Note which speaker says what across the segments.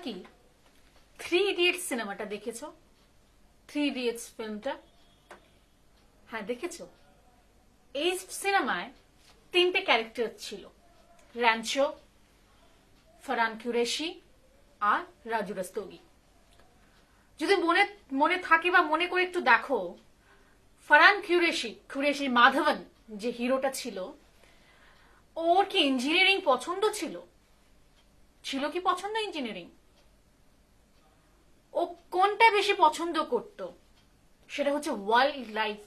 Speaker 1: কি three idiots সিনেমাটা দেখেছো? থ্রি ইডিয়টস ফিল্মটা, হ্যাঁ দেখেছো? এই সিনেমায় তিনটে ক্যারেক্টার ছিল, র্যাঞ্চো, ফারহান কুরেশি আর রাজু রাস্তোগি। যদি মনে মনে থাকে বা মনে করে একটু দেখো, ফারহান কুরেশি মাধবন যে হিরোটা ছিল, ওর কি ইঞ্জিনিয়ারিং পছন্দ ছিল? ছিল কি পছন্দ ইঞ্জিনিয়ারিং? ও কোনটা বেশি পছন্দ করত? সেটা হচ্ছে ওয়াইল্ড লাইফ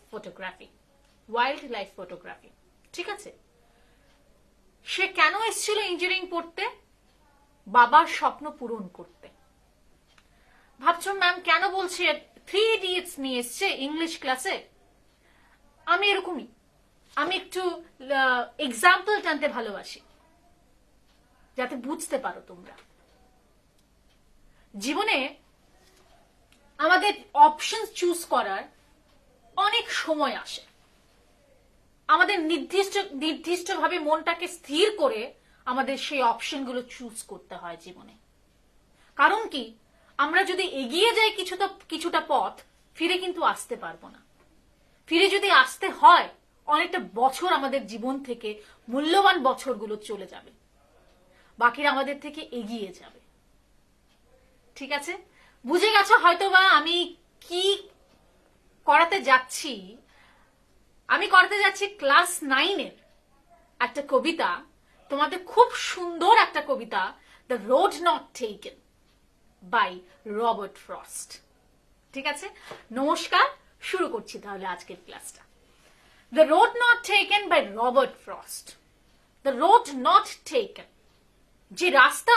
Speaker 1: ফটোগ্রাফি। ঠিক আছে, সে কেন এসেছিল ইঞ্জিনিয়ারিং পড়তে? বাবার স্বপ্ন পূরণ করতে। ভাবছো ম্যাম কেন বলছে থ্রি ইডিয়টস নিয়ে এসছে ইংলিশ ক্লাসে? আমি এরকমই, আমি একটু এক্সাম্পল টানতে ভালোবাসি যাতে বুঝতে পারো তোমরা। জীবনে আমাদের অপশন চুজ করার অনেক সময় আসে। আমাদের নির্দিষ্টভাবে মনটাকে স্থির করে আমাদের সেই অপশনগুলো চুজ করতে হয় জীবনে। কারণ কি, আমরা যদি এগিয়ে যাই কিছুটা পথ, ফিরে কিন্তু আসতে পারবো না। ফিরে যদি আসতে হয়, অনেকটা বছর আমাদের জীবন থেকে, মূল্যবান বছরগুলো চলে যাবে, বাকিরা আমাদের থেকে এগিয়ে যাবে। ঠিক আছে, বুঝে গেছো হয়তোবা আমি কি করাতে যাচ্ছি। আমি করাতে যাচ্ছি ক্লাস 9-এর একটা কবিতা, তোমাদের খুব সুন্দর একটা কবিতা, the road not taken by Robert Frost. ঠিক আছে, নমস্কার, শুরু করছি তাহলে আজকের ক্লাসটা। The road not taken by Robert Frost. The road not taken, যে রাস্তা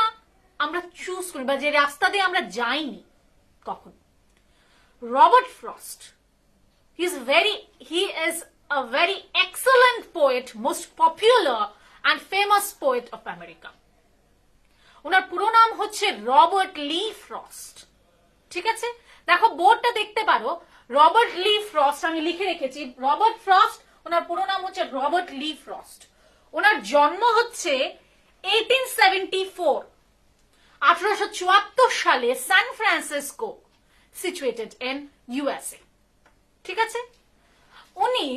Speaker 1: আমরা চুজ করি বা যে রাস্তা দিয়ে আমরা যাইনি কখন। Robert frost, he is a very excellent poet, most popular and famous poet of America. ওনার পুরো নাম হচ্ছে রবার্ট লি ফ্রস্ট। ঠিক আছে, দেখো বোর্ডটা দেখতে পারো, রবার্ট লি ফ্রস্ট আমি লিখে রেখেছি। রবার্ট ফ্রস্ট, ওনার পুরো নাম হচ্ছে রবার্ট লি ফ্রস্ট। ওনার জন্ম হচ্ছে 1874 সালে San Francisco, situated in USA. ঠিক আছে, উনি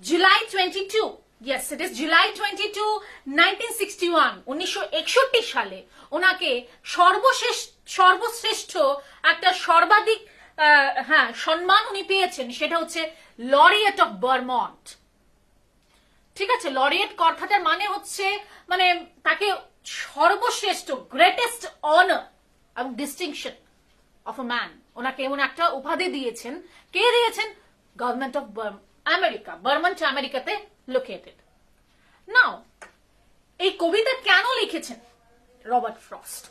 Speaker 1: July 22, yes it is July 22, 1961 সালে ওনাকে সর্বশ্রেষ্ঠ একটা সর্বাধিক সম্মান উনি পেয়েছেন, সেটা হচ্ছে লরিয়েট অফ ভারমন্ট। ঠিক আছে, লরিয়েট কথাটার মানে হচ্ছে মানে তাকে সর্বশ্রেষ্ঠ, গ্রেটেস্ট অনার এবং ডিস্টিংশন অফ আ ম্যান, ওনাকে এমন একটা উপাধি দিয়েছেন। কে দিয়েছেন? গভর্নমেন্ট অফ আমেরিকা, ভারমন্ট আমেরিকাতে লোকেটেড। নাও এই কবিতা কেন লিখেছেন রবার্ট ফ্রস্ট,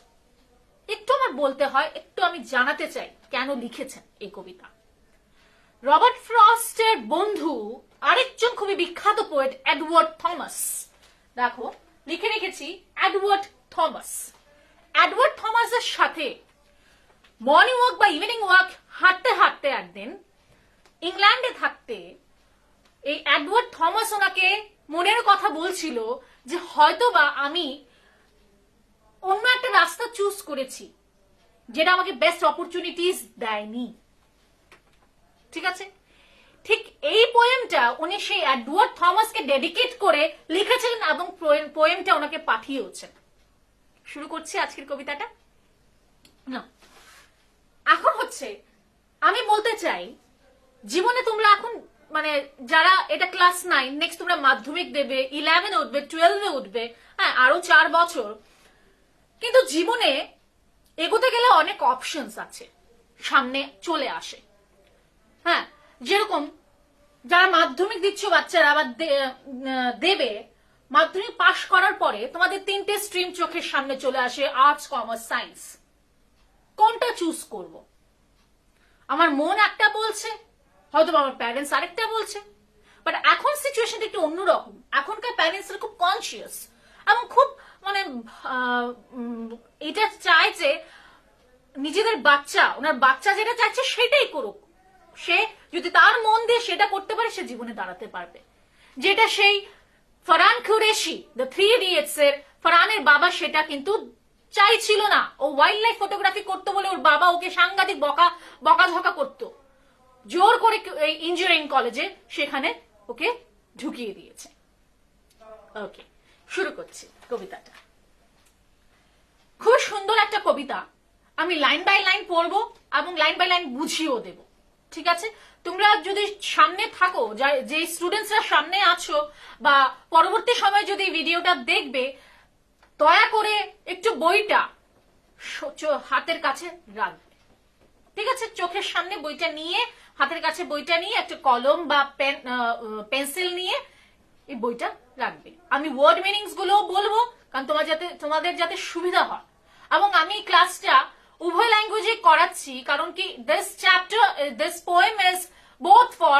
Speaker 1: একটু আমার বলতে হয়, একটু আমি জানাতে চাই কেন লিখেছেন এই কবিতা। রবার্ট ফ্রস্টের বন্ধু আরেকজন খুবই বিখ্যাত পোয়েট, এডওয়ার্ড থমাস। দেখো লিখে রেখেছি এডওয়ার্ড থমাস। এডওয়ার্ড থমাসের সাথে মর্নিং ওয়াক বা ইভিনিং ওয়াক হাঁটতে হাঁটতে একদিন ইংল্যান্ডে থাকতে এই এডওয়ার্ড থমাস ওনাকে মনের কথা বলছিল যে হয়তোবা আমি অন্য একটা রাস্তা চুজ করেছি যেটা আমাকে বেস্ট অপরচুনিটিস দেয়নি। ঠিক আছে, ঠিক এই পোয়েমটা উনি সেই এডওয়ার্ড থমাসকে ডেডিকেট করে লিখেছিলেন এবং পোয়েমটা ওনাকে পাঠিয়েছেন। শুরু করছি আজকের কবিতাটা। না, এখন হচ্ছে আমি বলতে চাই, জীবনে তোমরা এখন মানে যারা এটা ক্লাস 9, নেক্সট তোমরা মাধ্যমিক দেবে, 11-এ উঠবে, 12-এ উঠবে, হ্যাঁ আরো 4 বছর, কিন্তু জীবনে এগোতে গেলে অনেক অপশনস আছে, সামনে চলে আসে। হ্যাঁ, যেরকম যারা মাধ্যমিক দিচ্ছ বাচ্চারা আবার দেবে, মাধ্যমিক পাশ করার পরে তোমাদের 3টে স্ট্রিম চোখের সামনে চলে আসে, আর্টস, কমার্স, সায়েন্স। কোনটা চুজ করব? আমার মন একটা বলছে, হয়তো আমার প্যারেন্টস আরেকটা বলছে, বাট এখন সিচুয়েশনটা একটু অন্যরকম। এখনকার প্যারেন্টসরা খুব কনসিয়াস এবং খুব মানে এটা চায় যে নিজেদের বাচ্চা, ওনার বাচ্চা যেটা চাইছে সেটাই করুক। সে যদি তার মন দিয়ে সেটা করতে পারে, সে জীবনে দাঁড়াতে পারবে। যেটা সেই Farhan Qureshi, the three idiots এর ফারহানের বাবা, সেটা কিন্তু চাইছিল না, ও ওয়াইল্ড লাইফ ফটোগ্রাফি করতো বলে ওর বাবা ওকে সাংঘাতিক বকাঝকা করতো, জোর করে ইঞ্জিনিয়ারিং কলেজে সেখানে ওকে ঢুকিয়ে দিয়েছে। ওকে, শুরু করছি কবিতাটা। খুব সুন্দর একটা কবিতা, আমি লাইন বাই লাইন পড়বো এবং লাইন বাই লাইন বুঝিয়েও দেব, ঠিক আছে? তোমরা যদি সামনে থাকো, যে স্টুডেন্টসরা সামনে আছো বা পরবর্তী সময় যদি ভিডিওটা দেখবে, দয়া করে একটু বইটা হাতের কাছে রাখবে, ঠিক আছে? চোখের সামনে বইটা নিয়ে, হাতের কাছে বইটা নিয়ে, একটা কলম বা পেন্সিল নিয়ে এই বইটা রাখবে। আমি ওয়ার্ড মিনিংস গুলো বলবো, কারণ তোমাদের যাতে সুবিধা হয়, এবং আমি ক্লাসটা উভয় ল্যাঙ্গুয়েজে করাচ্ছি, কারণ কি this poem is both for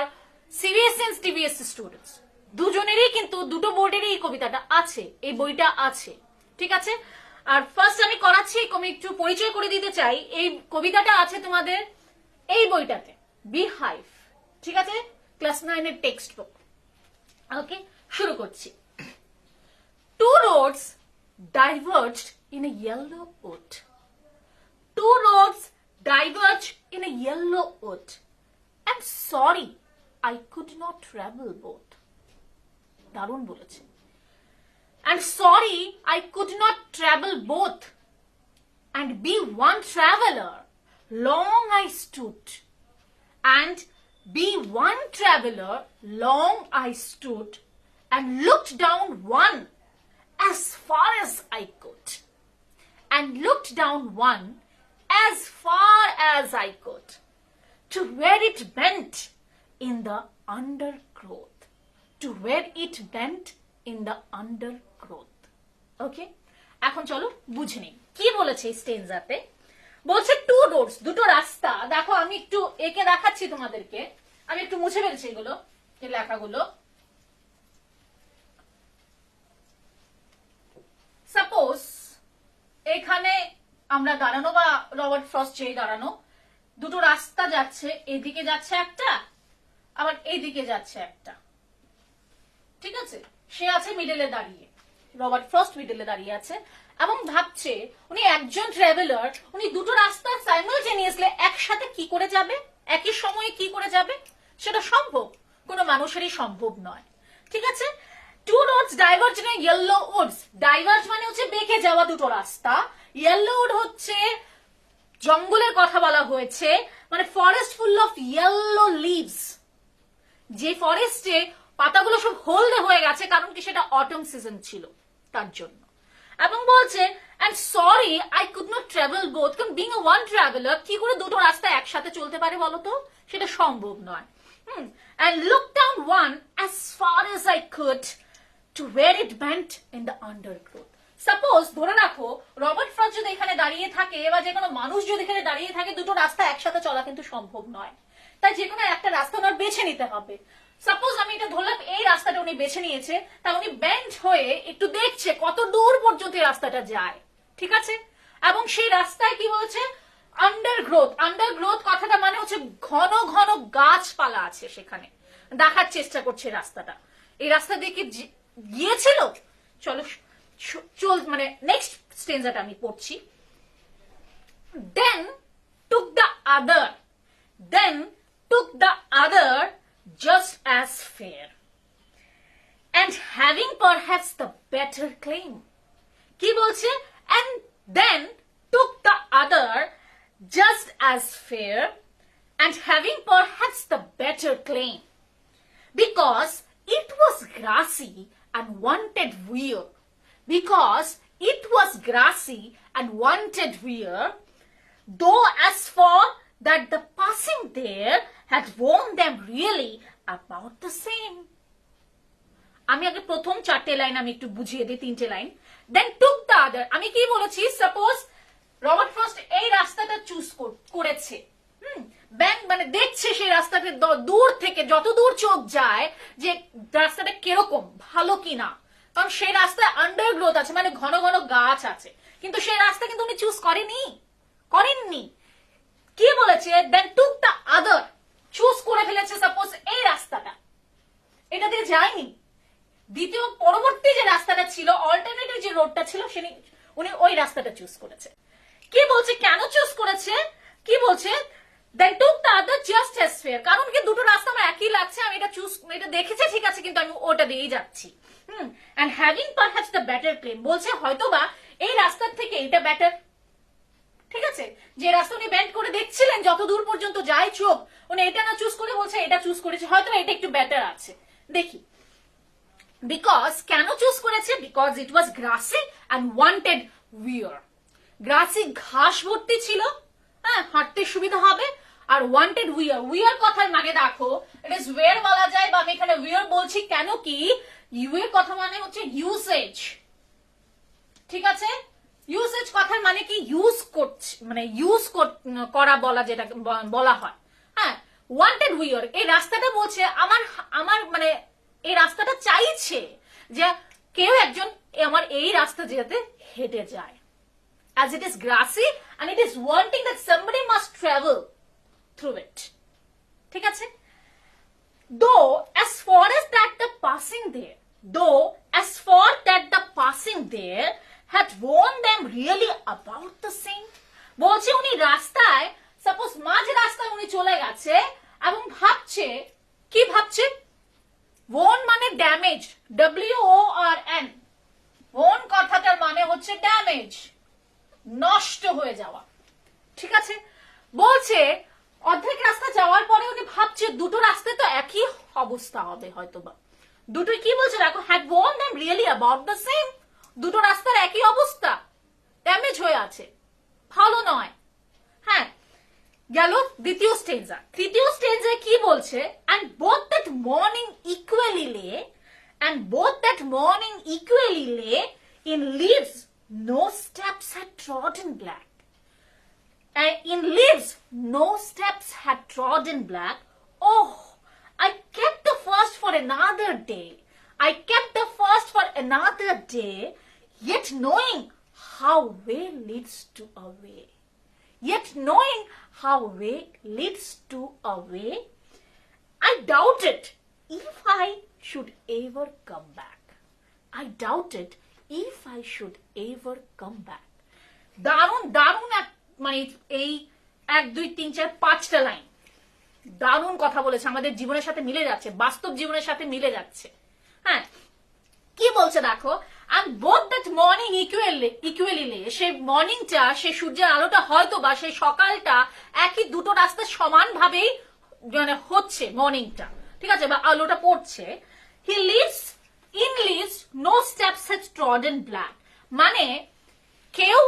Speaker 1: CBSE and TBSE students, দুজনেরই কিন্তু দুটো বোর্ডেরই এই কবিতাটা আছে, এই বইটা আছে, ঠিক আছে? আর ফার্স্ট আমি করাচ্ছি, আমি একটু পরিচয় করে দিতে চাই, এই কবিতাটা আছে তোমাদের এই বইটাতে, বিহাইভ, ঠিক আছে? ক্লাস 9 এর টেক্সট বুক। ওকে, শুরু করছি। Two roads diverged in a yellow wood. Two roads diverged in a yellow wood. I'm sorry, I could not travel both. দারুণ বলেছে। And sorry, I could not travel both. And be one traveler, long I stood. And be one traveler, long I stood. And looked down one as far as I could. And looked down one as far as I could. To where it bent in the undergrowth. To where it bent in the undergrowth. Okay? এখন চলো বুঝে নিই কি বলেছে স্টেনজাতে। বলছে two Rhodes, দুটো রাস্তা। দেখো আমি একটু একে দেখাচ্ছি তোমাদেরকে, আমি একটু মুছে ফেলছি এগুলো, এই লেখাগুলো। সাপোজ এখানে আমরা দাঁড়ানো, বা রবার্ট ফ্রস্ট যেই দাঁড়ানো, দুটো রাস্তা যাচ্ছে, এদিকে যাচ্ছে একটা, আবার এইদিকে যাচ্ছে একটা, ঠিক আছে? সে আছে মিডলে দাঁড়িয়ে, রবার্ট ফ্রস্ট মিডলে দাঁড়িয়ে আছে এবং ভাবছে উনি একজন ট্রাভেলার, উনি দুটো রাস্তা সাইমালটেনিয়াসলি একসাথে কি করে যাবে, একই সময়ে কি করে যাবে, সেটা সম্ভব কোনো মানুষেরই সম্ভব নয়, ঠিক আছে? Two roads diverge in yellow woods, diverge মানে হচ্ছে বেঁকে যাওয়া দুটো রাস্তা, ইয়েলো উড হচ্ছে জঙ্গলের কথা বলা হয়েছে, মানে forest full of yellow leaves, যে ফরেস্টে পাতাগুলো সব হলদে হয়ে গেছে, কারণ কি সেটা অটম সিজন ছিল তার জন্য। এবং বলছে and sorry I could not travel both, কারণ বিং এ ওয়ান ট্রাভেলার কি করে দুটো রাস্তা একসাথে চলতে পারে বলতো, সেটা সম্ভব নয়। And looked down one as far as I could to where it bent in the undergrowth. Suppose ধরে রাখো রবার্ট ফ্রস্ট যদি এখানে দাঁড়িয়ে থাকে, বা যে কোনো মানুষ যদি এখানে দাঁড়িয়ে থাকে, দুটো রাস্তা একসাথে চলা কিন্তু সম্ভব নয়, তাই যে কোনো একটা রাস্তা ওনার বেছে নিতে হবে। সাপোজ আমি এটা ধরলাম এই রাস্তাটা উনি বেছে নিয়েছে, তা উনি বেন্ড হয়ে একটু দেখছে কত দূর পর্যন্ত এই রাস্তাটা যায়, ঠিক আছে? এবং সেই রাস্তায় কি হয়েছে, আন্ডারগ্রোথ। আন্ডারগ্রোথ কথাটা মানে হচ্ছে ঘন ঘন গাছপালা আছে সেখানে, দেখার চেষ্টা করছে রাস্তাটা। এই রাস্তা দিয়ে কি গিয়েছিল? চলো মানে নেক্সট স্টেঞ্জাটা আমি পড়ছি। Then took the other just as fair, and having perhaps the better claim. কি বলছে? And then took the other just as fair, and having perhaps the better claim, because it was grassy and wanted wear. Because it was grassy and wanted wear, though as for that the passing there had worn them really about the same. আমি আগে প্রথম চারটে line আমি একটু বুঝিয়ে দিই, তিনটে line. Then took the other, আমি কি বলেছি, সাপোজ রবার্ট ফ্রস্ট এই রাস্তাটা চুজ করেছে, ব্যাংক মানে দেখছে সেই রাস্তাটা দূর থেকে, যত দূর চোখ যায় যে রাস্তাটা কিরকম, ভালো কিনা, কারণ সেই রাস্তায় আন্ডারগ্রোথ আছে, মানে ঘন ঘন গাছ আছে, কিন্তু সেই রাস্তা কিন্তু উনি চুজ করেননি। কি বলেছে? দেন টুক দ্য আদার, চুজ করে ফেলেছে সাপোজ এই রাস্তাটা, এটা দিয়ে যায়নি, দ্বিতীয় পরবর্তী যে রাস্তাটা ছিল, অল্টারনেটিভ যে রোডটা ছিল, উনি ওই রাস্তাটা চুজ করেছে। কি বলছে কেন চুজ করেছে, কি বলছে, then took the other just as fair, কারণ কি দুটো রাস্তা আমার একই লাগছে, আমি এটা দেখেছি ঠিক আছে, কিন্তু আমি ওটা দিয়েই যাচ্ছি। And having perhaps the better claim, বলছে হয়তোবা এই রাস্তার থেকে এটা বেটার। ঠিক আছে, যে রাস্তা উনি বেন্ড করে দেখছিলেন যত দূর পর্যন্ত যায় চোখ, উনি এটা না চুজ করে বলছে এটা চুজ করেছে, হয়তো এটা একটু বেটার আছে। দেখি বিকজ কেন চুজ করেছে, because it was grassy and wanted wear. Grassy ঘাস ভর্তি ছিল, হ্যাঁ হাঁটতে সুবিধা হবে, আর ওয়ান্টেড উইয়ার, উইয়ার কথার মানে দেখো ইট ইজ ওয়্যার বলা যায়, বা আমি এখানে উইয়ার বলছি কেন কি ইউয়ের কথা মানে হচ্ছে ইউসেজ। ঠিক আছে, ইউসেজ কথার মানে কি ইউজ করছে, মানে ইউজ করা বলা, যেটা বলা হয়। হ্যাঁ, ওয়ান্টেড উইয়ার, এই রাস্তাটা বলছে আমার আমার মানে এই রাস্তাটা চাইছে যে কেউ একজন আমার এই রাস্তা যেতে হেঁটে যায়, as it is grassy and it is wanting that somebody must travel through it. ঠিক আছে, though as far as that the passing there had warned them really about the same. বলছে উনি রাস্তায়, সাপোজ মাঝ রাস্তায় উনি চলে গেছে এবং ভাবছে, কি ভাবছে, ওন মানে ড্যামেজ, WORN, ওন কথাটার মানে হচ্ছে ড্যামেজ, নষ্ট হয়ে যাওয়া। ঠিক আছে, বলছে অর্ধেক রাস্তা যাওয়ার পরে উনি ভাবছে দুটো রাস্তায় তো একই অবস্থা হবে হয়তোবা। দুটোই কি বলছে দেখো, had warn them really about the same, দুটো রাস্তার একই অবস্থা, ড্যামেজ হয়ে আছে, ভালো নয়। হ্যাঁ, গেল দ্বিতীয় স্টেঞ্জা। তৃতীয় স্টেঞ্জে কি বলছে, and both that morning equally lay in leaves no steps had trodden black. In leaves no steps had trodden black. Oh, I kept the first for another day, yet knowing how way leads to a way, I doubted if I should ever come back. দারুণ দারুণ মানে এই 1 2 3 4 5টা line দারুণ কথা বলেছে, আমাদের জীবনের সাথে মিলে যাচ্ছে, বাস্তব জীবনের সাথে মিলে যাচ্ছে। হ্যাঁ, কি বলছে দেখো, and both that morning equally lay, সেই মর্নিংটা, সেই সূর্যের আলোটা হয়তো বা সেই সকালটা একই দুটো রাস্তা সমান ভাবেই মানে হচ্ছে মর্নিংটা, ঠিক আছে, বা আলোটা পড়ছে। in leaves no steps had trodden black, মানে কেউ,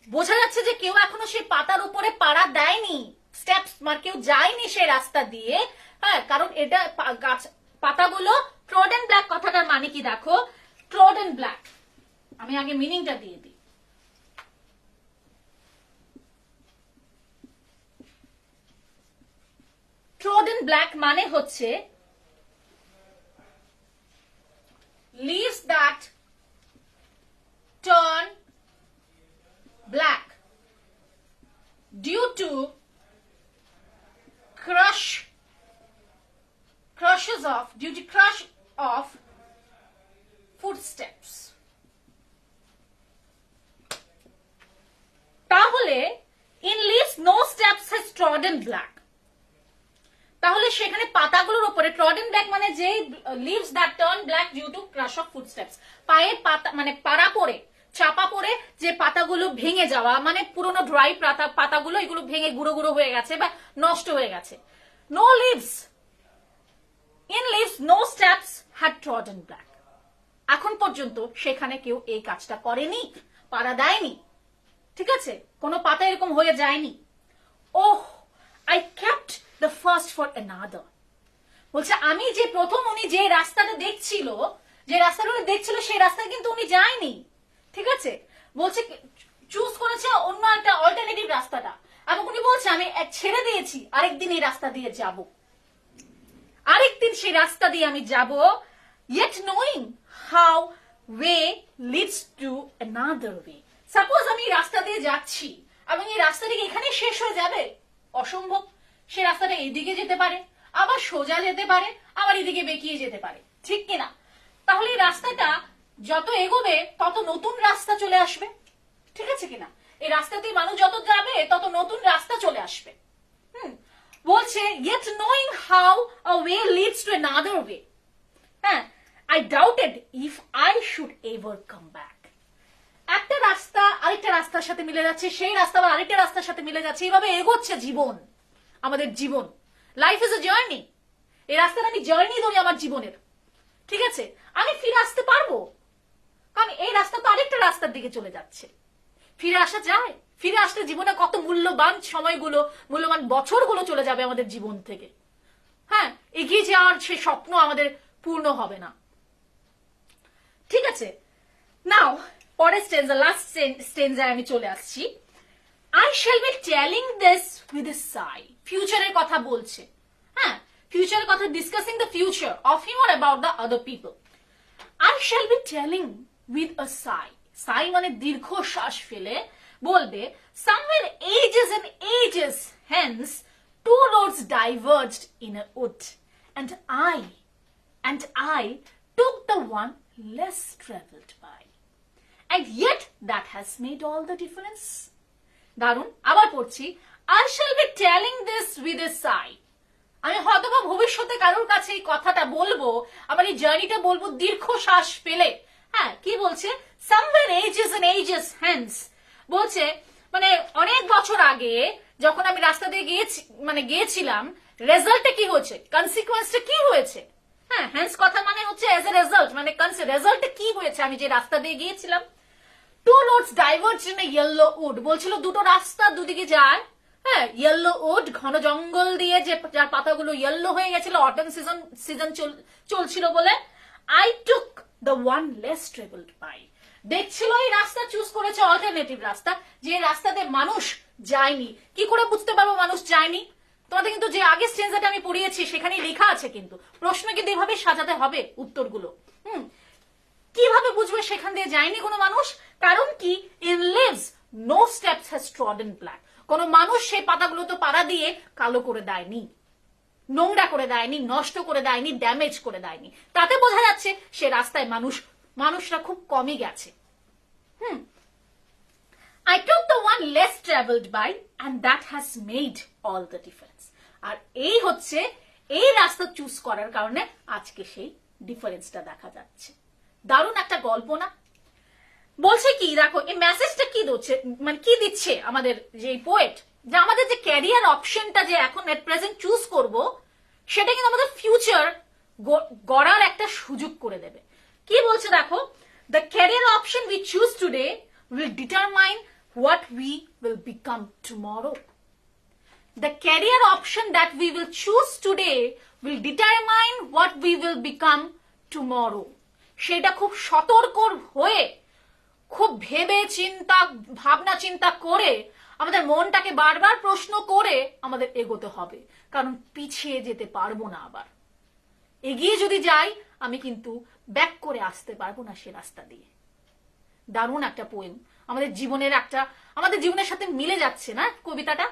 Speaker 1: বোঝা যাচ্ছে যে কেউ এখনো সেই পাতার উপরে পাড়া দেয়নি, স্টেপস মানে কেউ যায়নি সেই রাস্তা দিয়ে। হ্যাঁ, কারণ এটা গাছ পাতাগুলো ট্রডেন ব্ল্যাক কথাটার মানে কি দেখো, ট্রডেন ব্ল্যাক, আমি আগে মিনিংটা দিয়ে দিই। ট্রডেন ব্ল্যাক মানে হচ্ছে leaves that turn black due to crush of footsteps. তাহলে in leaves no steps has trodden black, তাহলে সেখানে পাতাগুলোর উপরে ট্রডেন ব্ল্যাক মানে যে leaves that turn black due to crush of footsteps, পায়ের পাতা মানে পাড়া পড়ে, চাপা পড়ে যে পাতাগুলো ভেঙে যাওয়া, মানে পুরোনো ড্রাই পাতাগুলো এগুলো ভেঙে গুঁড়ো গুঁড়ো হয়ে গেছে বা নষ্ট হয়ে গেছে। No leaves, in leaves no steps had trodden black, এখন পর্যন্ত সেখানে কেউ এই কাজটা করেনি, পাড়া দেয়নি, ঠিক আছে, কোনো পাতা এরকম হয়ে যায়নি। ওহ, I kept the first for another, বলছে আমি যে প্রথম, উনি যে রাস্তাটা দেখছিল, সেই রাস্তায় কিন্তু উনি যায়নি, ঠিক আছে, বলছে চুজ করেছে অন্য একটা অল্টারনেটিভ রাস্তাটা, এবং উনি বলছে আমি ছেড়ে দিয়েছি, আরেকদিন এই রাস্তা দিয়ে যাব, আরেকদিন সেই রাস্তা দিয়ে আমি যাব, yet knowing how way leads to another way. Suppose আমি রাস্তা দিয়ে যাচ্ছি এবং এই রাস্তাটা এখানে শেষ হয়ে যাবে, অসম্ভব, সে রাস্তাটা এদিকে যেতে পারে, আবার সোজা যেতে পারে, আবার এদিকে বেঁকিয়ে যেতে পারে, ঠিক কিনা? তাহলে এই রাস্তাটা যত এগোবে তত নতুন রাস্তা চলে আসবে, ঠিক আছে কিনা? এই রাস্তাতেই মানুষ যত যাবে তত নতুন রাস্তা চলে আসবে। বলছে yet knowing how a way leads to another way, হ্যাঁ, I doubted if I should ever come back. একটা রাস্তা আরেকটা রাস্তার সাথে মিলে যাচ্ছে, সেই রাস্তা আবার আরেকটা রাস্তার সাথে মিলে যাচ্ছে, এইভাবে এগোচ্ছে জীবন, আমাদের জীবন। Life is a journey. এই রাস্তাটা আমি জার্নি ধরি আমার জীবনের, ঠিক আছে? আমি ফিরে আসতে পারবো, কারণ এই রাস্তা তো আরেকটা রাস্তার দিকে চলে যাচ্ছে। ফিরে আসা যায়? ফিরে আসলে জীবনে কত মূল্যবান সময়গুলো, মূল্যবান বছরগুলো চলে যাবে আমাদের জীবন থেকে। হ্যাঁ, এগিয়ে যাওয়ার সেই স্বপ্ন আমাদের পূর্ণ হবে না, ঠিক আছে? নাও পরের স্টেঞ্জা, লাস্ট স্টেঞ্জায় আমি চলে আসছি। I shall be telling this with a sigh. ফিউচারের কথা বলছে, হ্যাঁ, ফিউচারের কথা, discussing the future of him or about the other people. I shall be telling with a sigh. Sigh মানে দীর্ঘশ্বাস ফেলে বলবে, somewhere ages and ages hence two roads diverged in a wood, and I took the one less traveled by, and yet that has made all the difference. দারুণ, আবার পড়ছি। I shall be telling this with a sigh. আমি হয়তো বা ভবিষ্যতে কারোর কাছে এই কথাটা বলবো, আমার এই জার্নিটা বলবো দীর্ঘশ্বাস ফেলে। হ্যাঁ, কি বলছে? somewhere ages and ages hence, বলছে মানে অনেক বছর আগে যখন আমি রাস্তা দিয়ে গিয়েছিলাম, রেজাল্টে কি হয়েছে, কনসিকুয়েন্সটা কি হয়েছে। হ্যাঁ, হ্যান্স কথা মানে হচ্ছে এজ এ রেজাল্ট, মানে রেজাল্টে কি হয়েছে আমি যে রাস্তা দিয়ে গিয়েছিলাম। Two roads diverge in a yellow wood, বলছিল দুটো রাস্তা দুদিকে যায়। হ্যাঁ, ইয়েলো উড, ঘন জঙ্গল দিয়ে যে যার পাতাগুলো ইয়েলো হয়ে গেছিল, অটম সিজন চলছিল বলে। I took the one less travelled by, দেখছিল এই রাস্তা চুজ করেছে অল্টারনেটিভ রাস্তা, যে রাস্তাতে মানুষ যায়নি। কি করে বুঝতে পারবো মানুষ যায়নি? তোমাদের কিন্তু যে আগে স্টেঞ্জাটা আমি পড়িয়েছি সেখানে লেখা আছে, কিন্তু প্রশ্ন কিন্তু এভাবে সাজাতে হবে উত্তরগুলো। কিভাবে বুঝবে সেখান দিয়ে যায়নি কোনো মানুষ? কারণ কি, in leaves no steps has trodden black, কোনো মানুষ সেই পাতাগুলো তো পাড়া দিয়ে কালো করে দেয়নি, নোংরা করে দেয়নি, নষ্ট করে দেয়নি, ড্যামেজ করে দেয়নি। তাতে বোঝা যাচ্ছে সে রাস্তায় মানুষরা খুব কমই গেছে। I took the one less traveled by and that has made all the difference. আর এই হচ্ছে এই রাস্তা চুজ করার কারণে আজকে সেই ডিফারেন্সটা দেখা যাচ্ছে। দারুণ একটা গল্প না? বলছে কি, দেখো এই মেসেজটা কি দিচ্ছে, মানে কি দিচ্ছে আমাদের যে পোয়েট, যে আমাদের যে ক্যারিয়ার অপশনটা যে এখন এট প্রেজেন্ট চুজ করব, সেটা কিন্তু আমাদের ফিউচার গড়ার একটা সুযোগ করে দেবে। কি বলছে দেখো, the career option we choose today will determine what we will become tomorrow. The career option that we will choose today will determine what we will become tomorrow. সেটা খুব সতর্ক হয়ে, খুব ভাবনা চিন্তা করে, আমাদের মনটাকে বারবার প্রশ্ন করে আমাদের এগোতে হবে, কারণ পিছিয়ে যেতে পারবো না। আবার এগিয়ে যদি যাই আমি কিন্তু ব্যাক করে আসতে পারবো না সে রাস্তা দিয়ে। দারুণ একটা পোয়েম, আমাদের জীবনের সাথে মিলে যাচ্ছে না কবিতাটা?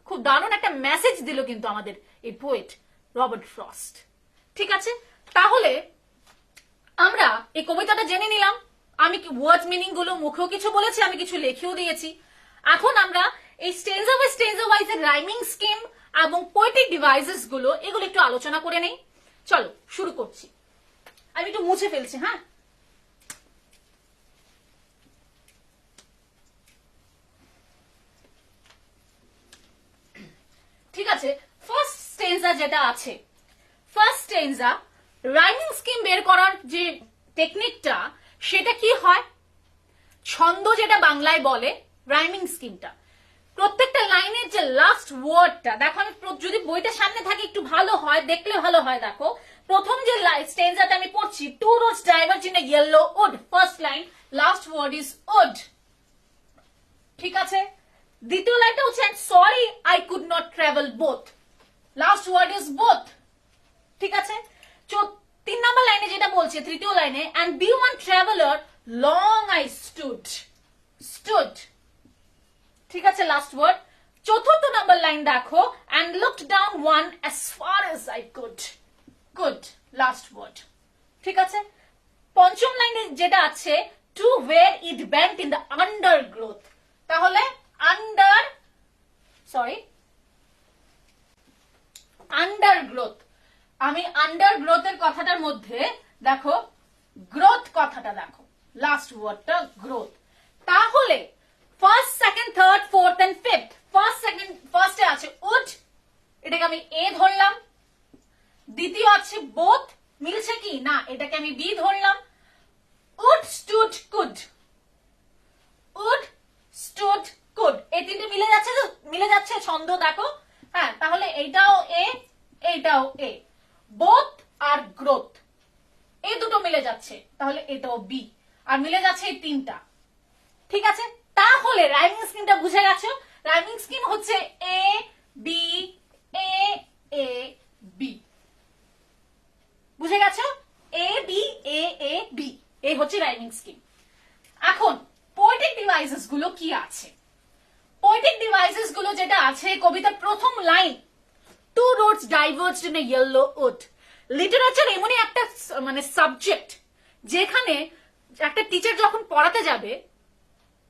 Speaker 1: খুব দারুণ একটা মেসেজ দিল কিন্তু আমাদের এই পোয়েট রবার্ট ফ্রস্ট। ঠিক আছে, তাহলে আমরা এই কবিতাটা জেনে নিলাম। আমি ওয়ার্ড মিনিং গুলো মুখেও কিছু বলেছি, আমি কিছু লিখেও দিয়েছি। এখন আমরা এই স্টেঞ্জা ওয়াইজ এর রাইমিং স্কিম এবং পোয়েটিক ডিভাইসেস গুলো, এগুলো একটু আলোচনা করে নেই। চলো শুরু করছি। আমি একটু মুছে ফেলছি। হ্যাঁ, ঠিক আছে। ফার্স্ট স্টেঞ্জা যেটা আছে, ফার্স্ট স্টেঞ্জা রাইমিং স্কিম বের করার যে টেকনিকটা, সেটা কি হয়, ছন্দ যেটা বাংলায় বলে রাইমিং স্কিমটা, প্রত্যেকটা লাইনের যে লাস্ট ওয়ার্ডটা, দেখো আমি যদি বইটা সামনে থাকে একটু ভালো হয়, দেখলে ভালো হয়। দেখো প্রথম যে স্টেঞ্জাটা আমি পড়ছি, two roads diverge in a yellow wood, first line, last word is wood. ঠিক আছে, দ্বিতীয় লাইনটা হচ্ছে sorry I could not travel both, last word is both. ঠিক আছে, তিন নাম্বার লাইনে যেটা বলছে, তৃতীয় লাইনে, and be one traveler long I stood। ঠিক আছে, লাস্ট ওয়ার্ড। চতুর্থ নাম্বার লাইন দেখো, and looked down one as far as I could, last word. ঠিক আছে, পঞ্চম লাইনে যেটা আছে, to where it bent in the undergrowth, ওয়ার্ডটা গ্রোথ। তাহলে first, second, third, fourth and fifth, ফার্স্টে আছে উড, এটাকে আমি এ ধরলাম। দ্বিতীয় আছে বোথ, মিলছে কি না, এটাকে আমি বি ধরলাম। Wood stood could, wood stood could, এই তিনটে মিলে যাচ্ছে ছন্দ দেখো। হ্যাঁ, তাহলে এইটাও এ, এইটাও এ। বোথ আর গ্রোথ এই দুটো মিলে যাচ্ছে, তাহলে এটাও বি, আর মিলে যাচ্ছে এই তিনটা। ঠিক আছে, তাহলে রাইমিং স্কিমটা বুঝে গেছো। রাইমিং স্কিম হচ্ছে A B A A B, বুঝে গেছো? A B A A B, এই হচ্ছে রাইমিং স্কিম। এখন পোয়েটিক ডিভাইসেস গুলো কি আছে? পোয়েটিক ডিভাইসেস গুলো যেটা আছে, কবিতার প্রথম line, two roads diverged in a yellow wood. Literature এমনই একটা মানে সাবজেক্ট যেখানে একটা টিচার যখন পড়াতে যাবে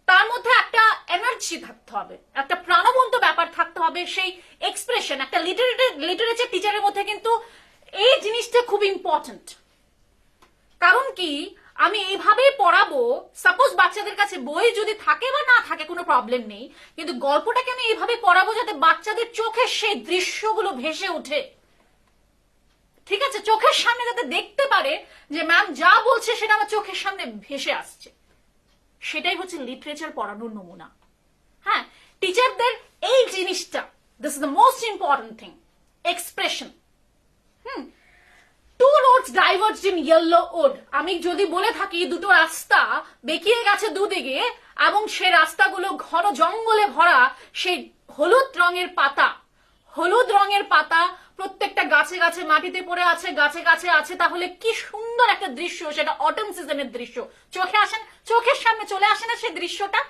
Speaker 1: তার মধ্যে একটা এনার্জি থাকতে হবে, একটা প্রাণবন্ত ব্যাপার থাকতে হবে, সেই এক্সপ্রেশন। একটা লিটারেচার টিচারের মধ্যে কিন্তু এই জিনিসটা খুব ইম্পর্টেন্ট। কারণ কি, আমি এইভাবে পড়াবো, সাপোজ বাচ্চাদের কাছে বই যদি থাকে বা না থাকে কোনো প্রবলেম নেই, কিন্তু গল্পটাকে আমি এইভাবে পড়াবো যাতে বাচ্চাদের চোখে সেই দৃশ্যগুলো ভেসে ওঠে। ঠিক আছে, চোখের সামনে যাতে দেখতে পারে যে ম্যাম যা বলছে সেটা আমার চোখের সামনে ভেসে আসছে। সেটাই হচ্ছে লিটারেচার পড়ানোর নমুনা। হ্যাঁ, টিচারদের এই জিনিসটা, this is the most important thing, expression. Two roads diverged in yellow wood, আমি যদি বলে থাকি দুটো রাস্তা বেঁকিয়ে গেছে দুদিকে এবং সে রাস্তাগুলো ঘন জঙ্গলে ভরা, সেই হলুদ রঙের পাতা প্রত্যেকটা গাছে গাছে মাটিতে পড়ে আছে, গাছে গাছে আছে, তাহলে কি সুন্দর একটা দৃশ্য, সেটা অটম সিজনের দৃশ্য। চোখের সামনে চলে আসে না সেই দৃশ্যটা?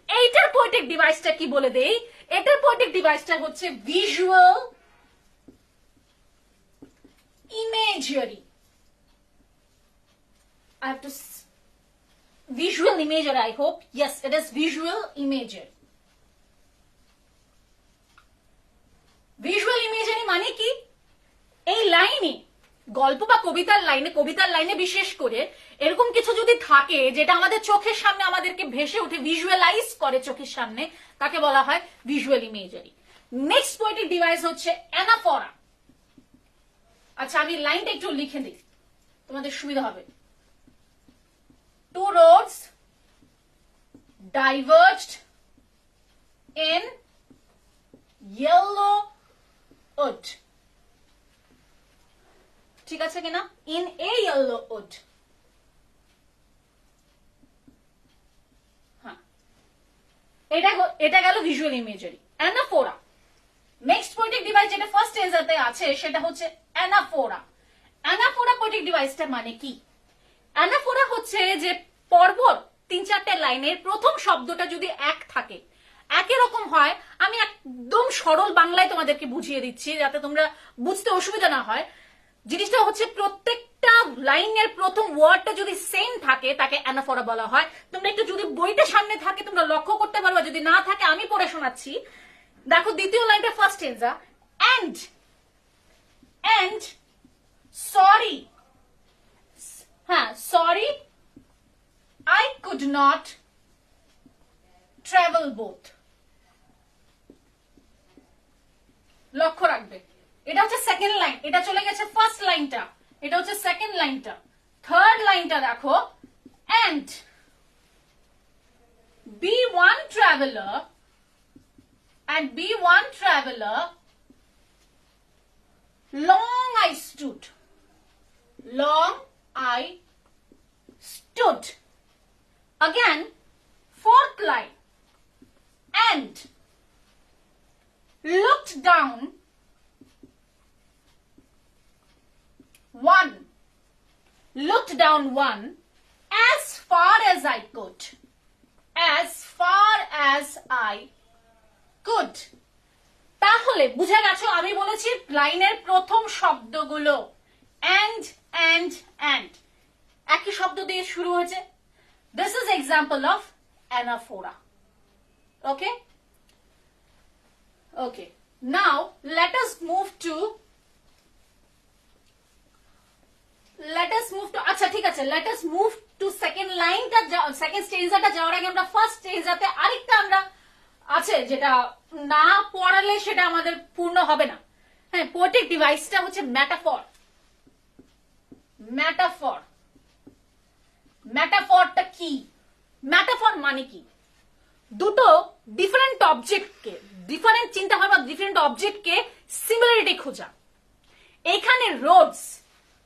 Speaker 1: এইটার পোয়েটিক ডিভাইসটা কি বলে দেই, এটার পোয়েটিক ডিভাইসটা হচ্ছে visual imagery. I have to visual imagery, I hope. Yes, it is visual imagery. Visual imagery মানে কি, এই লাইনে, গল্প বা কবিতার লাইনে বিশেষ করে এরকম কিছু যদি থাকে যেটা আমাদের চোখের সামনে আমাদেরকে ভেসে উঠে, ভিজুয়ালাইজ করে চোখের সামনে, তাকে বলা হয় visual imagery. Next poetic device হচ্ছে অ্যানাফোরা। আচ্ছা, আমি লাইনটা একটু লিখে দিই, তোমাদের সুবিধা হবে। Two roads diverged in yellow wood, ঠিক আছে কিনা? In a yellow wood. হ্যাঁ, এটা গেল visual imagery. Anaphora, next poetic device যেটা ফার্স্ট স্টেজে আছে সেটা হচ্ছে অ্যানাফোরা। অ্যানাফোরা পোয়েটিক ডিভাইসটা মানে কি? অ্যানাফোরা হচ্ছে যে পরপর 3-4টে লাইনের প্রথম শব্দটা যদি এক থাকে, একই রকম হয়। আমি একদম সরল বাংলায় তোমাদেরকে বুঝিয়ে দিচ্ছি যাতে তোমরা বুঝতে অসুবিধা না হয়। জিনিসটা হচ্ছে প্রত্যেকটা লাইনের প্রথম ওয়ার্ডটা যদি সেম থাকে তাকে অ্যানাফোরা বলা হয়। তোমরা একটু যদি বইটা সামনে থাকে তোমরা লক্ষ্য করতে পারবে, যদি না থাকে আমি পড়ে শোনাচ্ছি। দেখো, দ্বিতীয় লাইনটা ফার্স্ট স্টেজা, and sorry, হ্যাঁ, sorry I could not travel both। লক্ষ্য রাখবে, এটা হচ্ছে সেকেন্ড লাইন, এটা চলে গেছে ফার্স্ট লাইনটা, এটা হচ্ছে সেকেন্ড লাইনটা। থার্ড লাইনটা দেখো, and be one traveler long I stood, again fourth line, and looked down one as far as I could। তাহলে বুঝে গেছো, আমি বলেছি লাইনের প্রথম শব্দগুলো and একই শব্দ দিয়ে শুরু হয়েছে। This is example of anaphora. Okay, now let us move to আচ্ছা ঠিক আছে, let us move to second লাইনটা, সেকেন্ড স্টেঞ্জাটা যাওয়ার আগে আমরা ফার্স্ট স্টেঞ্জাতে আরেকটা আমরা আছে যেটা না পড়ালে সেটা আমাদের পূর্ণ হবে না। হ্যাঁ, পোয়েটিক ডিভাইসটা হচ্ছে ম্যাটাফর। ম্যাটাফর, ম্যাটাফরটা কি? ম্যাটাফর মানে কি? দুটো ডিফারেন্ট অবজেক্টকে, ডিফারেন্ট চিন্তা ভাবনা, ডিফারেন্ট অবজেক্টকে সিমিলারিটি খোঁজা। এখানে রোডস,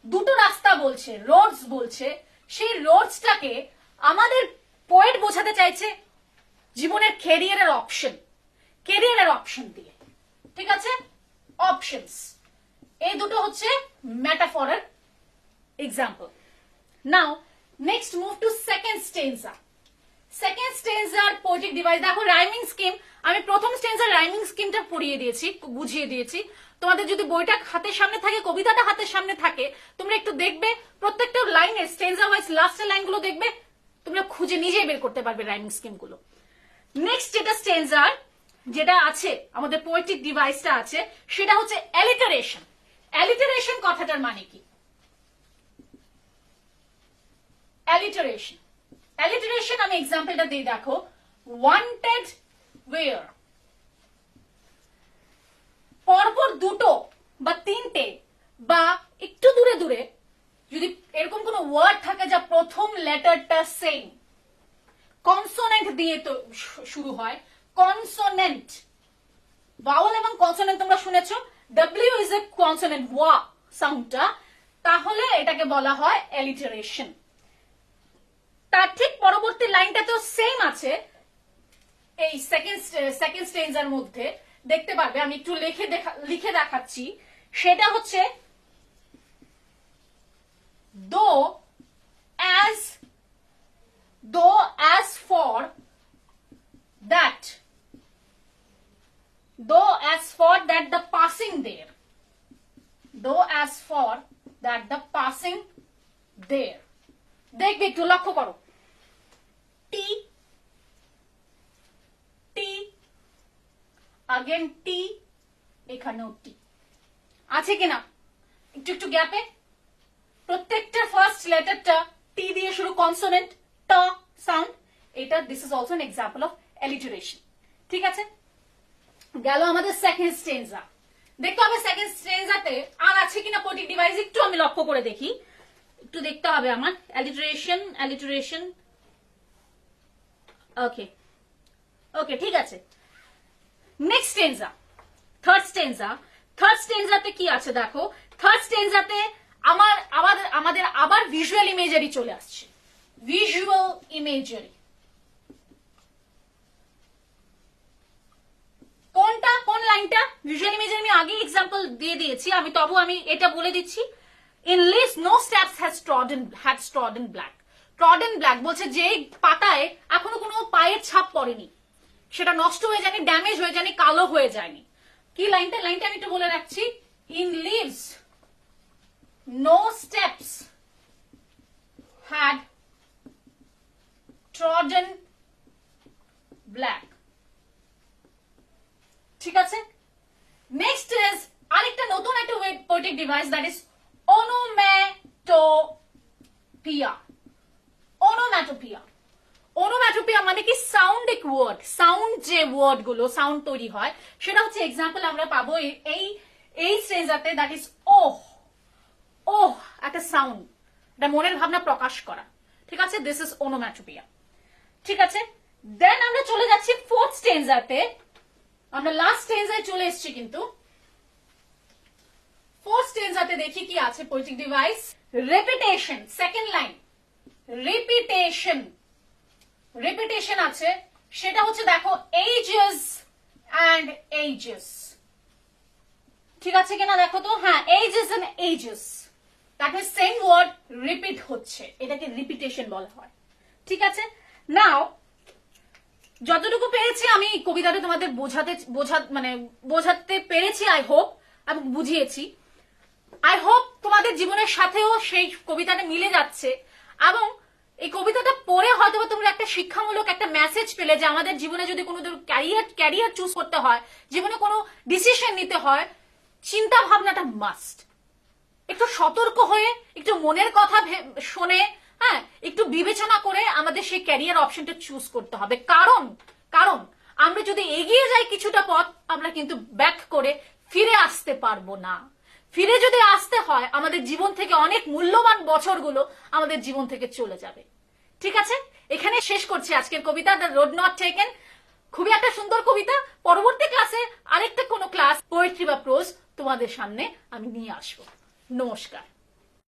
Speaker 1: দুটো রাস্তা বলছে, রোডস বলছে, সেই রোডসটাকে আমাদের পোয়েট বোঝাতে চাইছে জীবনের ক্যারিয়ারের অপশন, ক্যারিয়ারের অপশন দিয়ে। ঠিক আছে, অপশনস, এই দুটো হচ্ছে ম্যাটাফরের example. Now next move to second stanza. Second স্টেঞ্জার পোয়েটিক ডিভাইস, দেখো রাইমিং স্কিম, আমি প্রথম স্টেঞ্জার রাইমিং স্কিমটা পড়িয়ে দিয়েছি, বুঝিয়ে দিয়েছি। তোমাদের যদি বইটা হাতের সামনে থাকে, কবিতাটা হাতের সামনে থাকে, তোমরা একটু দেখবে প্রত্যেকটা লাইনের স্টেঞ্জা ওয়াইজ লাস্টের লাইনগুলো দেখবে, তোমরা খুঁজে নিজেই বের করতে পারবে রাইমিং স্কিম গুলো। নেক্সট যেটা স্টেঞ্জার যেটা আছে আমাদের পোয়েটিক ডিভাইসটা আছে, সেটা হচ্ছে অ্যালিটারেশন। অ্যালিটারেশন কথাটার মানে কি? অ্যালিটারেশন, অ্যালিটারেশন আমি এক্সাম্পলটা দিয়ে দেখো, ওয়ান্টেড ওয়েয়ার, পরপর দুটো বা তিনটে বা একটু দূরে দূরে যদি এরকম কোন ওয়ার্ড থাকে যা প্রথম লেটারটা সেম, কনসোনেন্ট দিয়ে তো শুরু হয়, কনসোনেন্ট, ভাওয়েল এবং কনসোনেন্ট তোমরা শুনেছো, ডব্লিউ ইজ এ কনসোনেন্ট, ওয়া সাউন্ডটা, তাহলে এটাকে বলা হয় অ্যালিটারেশন। তার ঠিক পরবর্তী লাইনটা তো সেম আছে এই সেকেন্ড স্টেঞ্জার মধ্যে, দেখতে পারবে, আমি একটু লিখে দেখাচ্ছি, সেটা হচ্ছে though as for that the passing there, দেখবে একটু লক্ষ্য করো, টি টি আগেন টি, এখানেও টি আছে কিনা, একটু একটু গ্যাপে প্রত্যেকটা ফার্স্ট লেটারটা টি দিয়ে শুরু, কনসোনেন্ট ট সাউন্ড, এটা this is also an example of alliteration. ঠিক আছে, গেল আমাদের সেকেন্ড স্টেঞ্জা। দেখতে হবে সেকেন্ড স্টেঞ্জাতে আর আছে কিনা পোয়েটিক ডিভাইস, একটু আমি লক্ষ্য করে দেখি, একটু দেখতে হবে আমার। অ্যালিটারেশন, অ্যালিটারেশন, ওকে ওকে, ঠিক আছে। Next stanza, third stanza. Third স্টেঞ্জাতে কি আছে দেখো, থার্ড স্টেঞ্জাতে আমাদের আবার ভিজুয়াল ইমেজারি চলে আসছে, ভিজুয়াল ইমেজারি। কোনটা, কোন লাইনটা? ভিজুয়াল ইমেজারি আমি আগে এক্সাম্পল দিয়ে দিয়েছি, আমি এটা বলে দিচ্ছি। In leaves no steps had trodden black. Trodden black বলছে যে পাতায় এখনো কোনো পায়ের ছাপ পড়েনি, সেটা নষ্ট হয়ে যায়নি, ড্যামেজ হয়ে যায়নি, কালো হয়ে যায়নি। কি লাইনটা আমি একটু বলে রাখছি, in leaves no steps had trodden black. ঠিক আছে, নেক্সট ইজ আরেকটা নতুন একটা poetic device, that is onomatopoeia. onomatopoeia, onomatopoeia মানে কি? সাউন্ডিক ওয়ার্ড, সাউন্ড যে ওয়ার্ড গুলো সাউন্ড তৈরি হয়, সেটা হচ্ছে এক্সাম্পল আমরা পাবো এই স্টেঞ্জাতে, দ্যাট ইজ ওহ, ওহ একটা সাউন্ড, এটা মনের ভাবনা প্রকাশ করা। ঠিক আছে, দিস ইজ onomatopoeia। ঠিক আছে, দেন আমরা চলে যাচ্ছি ফোর্থ স্টেঞ্জাতে, আমরা লাস্ট স্টেঞ্জায় চলে এসেছি, কিন্তু ফোর্থ স্টেঞ্জাতে দেখি কি আছে poetic device. Repetition, second line, repetition আছে, সেটা হচ্ছে দেখো ages and ages। ঠিক আছে কিনা দেখো তো, হ্যাঁ, ages and ages, that means same word repeat হচ্ছে, এটাকে রিপিটেশন বলা হয়। ঠিক আছে, নাও যতটুকু পেরেছি আমি কবিতাটা তোমাদের বোঝাতে পেরেছি, আই হোপ, আমি বুঝিয়েছি। আই হোপ তোমাদের জীবনের সাথেও সেই কবিতাটা মিলে যাচ্ছে, এবং এই কবিতাটা পড়ে হয়তো তোমরা একটা শিক্ষামূলক একটা মেসেজ পেলে যে আমাদের জীবনে যদি কোনো ক্যারিয়ার চুজ করতে হয়, জীবনে কোনো ডিসিশন নিতে হয়, চিন্তা ভাবনাটা মাস্ট। একটু সতর্ক হয়ে, একটু মনের কথা শুনে, হ্যাঁ, হ্যাঁ একটু বিবেচনা করে আমাদের সেই ক্যারিয়ার অপশনটা চুজ করতে হবে। কারণ কারণ আমরা যদি এগিয়ে যাই কিছুটা পথ, আমরা কিন্তু ব্যাক করে ফিরে আসতে পারবো না। ফিরে যদি আসতে হয়, আমাদের জীবন থেকে অনেক মূল্যবান বছরগুলো আমাদের জীবন থেকে চলে যাবে। ঠিক আছে, এখানে শেষ করছি আজকের কবিতা, দ্য রোড নট টেকেন। খুবই একটা সুন্দর কবিতা। পরবর্তী ক্লাসে আরেকটা কোনো ক্লাস, পোয়েট্রি বা প্রোজ তোমাদের সামনে আমি নিয়ে আসবো। নমস্কার।